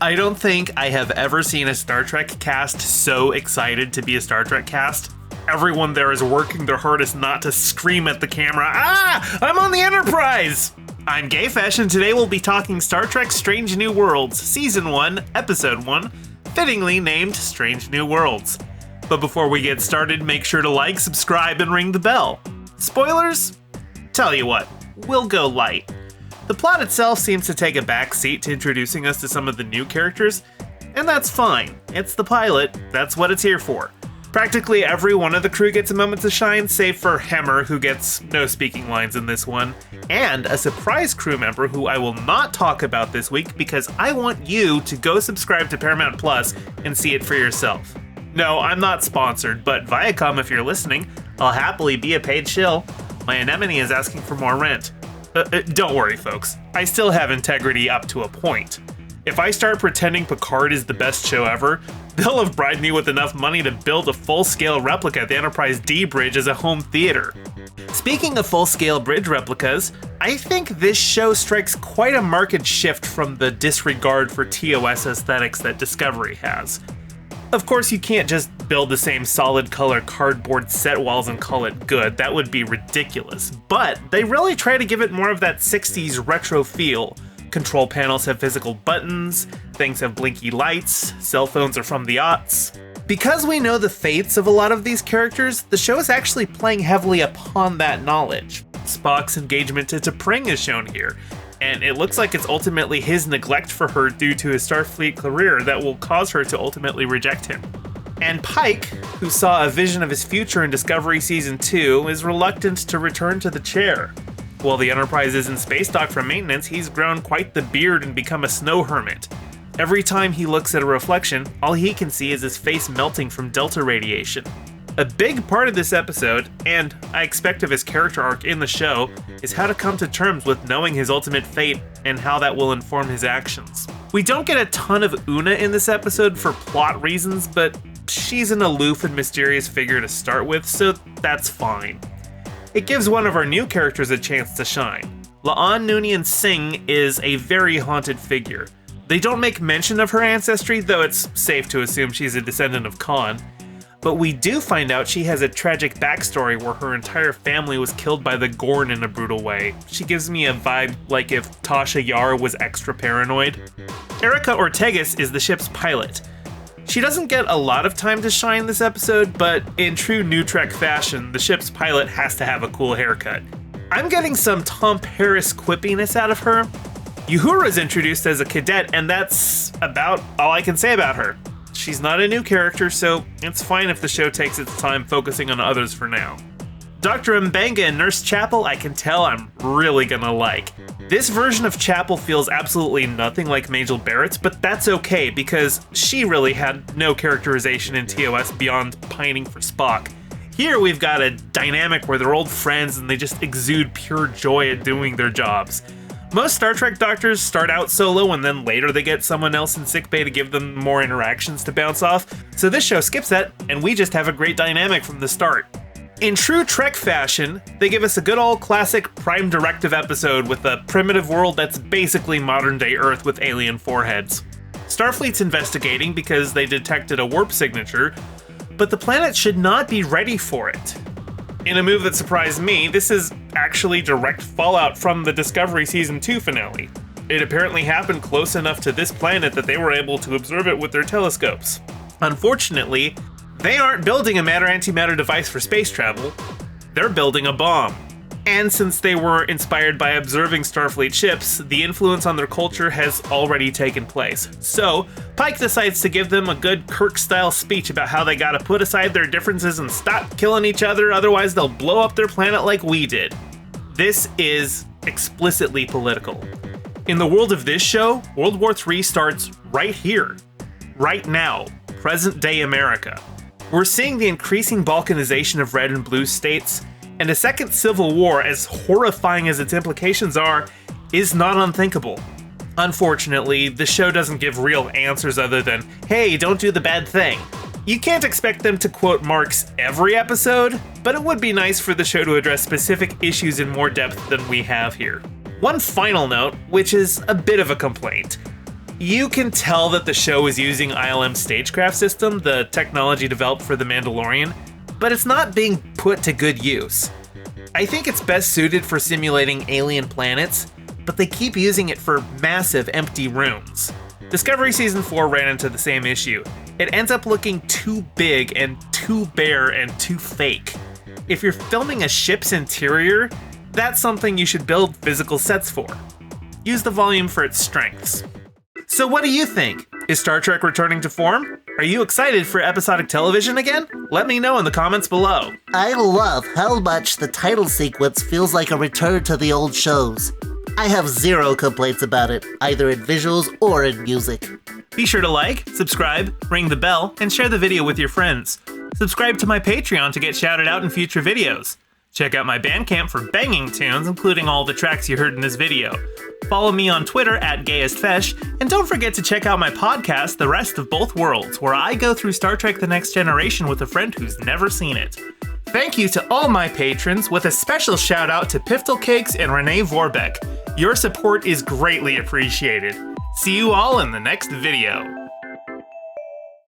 I don't think I have ever seen a Star Trek cast so excited to be a Star Trek cast. Everyone there is working their hardest not to scream at the camera, "Ah! I'm on the Enterprise!" I'm Gayfesh, and today we'll be talking Star Trek Strange New Worlds, Season 1, Episode 1, fittingly named Strange New Worlds. But before we get started, make sure to like, subscribe, and ring the bell. Spoilers? Tell you what, we'll go light. The plot itself seems to take a back seat to introducing us to some of the new characters, and that's fine. It's the pilot, that's what it's here for. Practically every one of the crew gets a moment to shine, save for Hemmer, who gets no speaking lines in this one, and a surprise crew member who I will not talk about this week because I want you to go subscribe to Paramount Plus and see it for yourself. No, I'm not sponsored, but Viacom, if you're listening, I'll happily be a paid shill. My anemone is asking for more rent. Don't worry, folks. I still have integrity up to a point. If I start pretending Picard is the best show ever, they'll have bribed me with enough money to build a full-scale replica at the Enterprise D bridge as a home theater. Speaking of full-scale bridge replicas, I think this show strikes quite a marked shift from the disregard for TOS aesthetics that Discovery has. Of course, you can't just build the same solid color cardboard set walls and call it good. That would be ridiculous. But they really try to give it more of that 60s retro feel. Control panels have physical buttons, things have blinky lights, cell phones are from the aughts. Because we know the fates of a lot of these characters, the show is actually playing heavily upon that knowledge. Spock's engagement to T'Pring is shown here, and it looks like it's ultimately his neglect for her due to his Starfleet career that will cause her to ultimately reject him. And Pike, who saw a vision of his future in Discovery Season 2, is reluctant to return to the chair. While the Enterprise is in space dock for maintenance, he's grown quite the beard and become a snow hermit. Every time he looks at a reflection, all he can see is his face melting from delta radiation. A big part of this episode, and I expect of his character arc in the show, is how to come to terms with knowing his ultimate fate and how that will inform his actions. We don't get a ton of Una in this episode for plot reasons, but she's an aloof and mysterious figure to start with, so that's fine. It gives one of our new characters a chance to shine. La'an Noonien Singh is a very haunted figure. They don't make mention of her ancestry, though it's safe to assume she's a descendant of Khan. But we do find out she has a tragic backstory where her entire family was killed by the Gorn in a brutal way. She gives me a vibe like if Tasha Yar was extra paranoid. Erica Ortegas is the ship's pilot. She doesn't get a lot of time to shine this episode, but in true New Trek fashion, the ship's pilot has to have a cool haircut. I'm getting some Tom Paris quippiness out of her. Uhura is introduced as a cadet, and that's about all I can say about her. She's not a new character, so it's fine if the show takes its time focusing on others for now. Dr. Mbenga and Nurse Chapel, I can tell I'm really gonna like. This version of Chapel feels absolutely nothing like Majel Barrett's, but that's okay because she really had no characterization in TOS beyond pining for Spock. Here we've got a dynamic where they're old friends and they just exude pure joy at doing their jobs. Most Star Trek doctors start out solo and then later they get someone else in sickbay to give them more interactions to bounce off, so this show skips that and we just have a great dynamic from the start. In true Trek fashion, they give us a good old classic Prime Directive episode with a primitive world that's basically modern-day Earth with alien foreheads. Starfleet's investigating because they detected a warp signature, but the planet should not be ready for it. In a move that surprised me, this is actually direct fallout from the Discovery Season 2 finale. It apparently happened close enough to this planet that they were able to observe it with their telescopes. Unfortunately, they aren't building a matter-antimatter device for space travel, they're building a bomb. And since they were inspired by observing Starfleet ships, the influence on their culture has already taken place. So, Pike decides to give them a good Kirk-style speech about how they gotta put aside their differences and stop killing each other, otherwise they'll blow up their planet like we did. This is explicitly political. In the world of this show, World War III starts right here, right now, present-day America. We're seeing the increasing balkanization of red and blue states, and a second civil war, as horrifying as its implications are, is not unthinkable. Unfortunately, the show doesn't give real answers other than, hey, don't do the bad thing. You can't expect them to quote Marx every episode, but it would be nice for the show to address specific issues in more depth than we have here. One final note, which is a bit of a complaint. You can tell that the show is using ILM's stagecraft system, the technology developed for The Mandalorian, but it's not being put to good use. I think it's best suited for simulating alien planets, but they keep using it for massive empty rooms. Discovery Season 4 ran into the same issue. It ends up looking too big and too bare and too fake. If you're filming a ship's interior, that's something you should build physical sets for. Use the volume for its strengths. So what do you think? Is Star Trek returning to form? Are you excited for episodic television again? Let me know in the comments below. I love how much the title sequence feels like a return to the old shows. I have zero complaints about it, either in visuals or in music. Be sure to like, subscribe, ring the bell, and share the video with your friends. Subscribe to my Patreon to get shouted out in future videos. Check out my Bandcamp for banging tunes, including all the tracks you heard in this video. Follow me on Twitter @GayestFesh, and don't forget to check out my podcast, The Rest of Both Worlds, where I go through Star Trek The Next Generation with a friend who's never seen it. Thank you to all my patrons, with a special shout out to Piftle Cakes and Renee Vorbeck. Your support is greatly appreciated. See you all in the next video.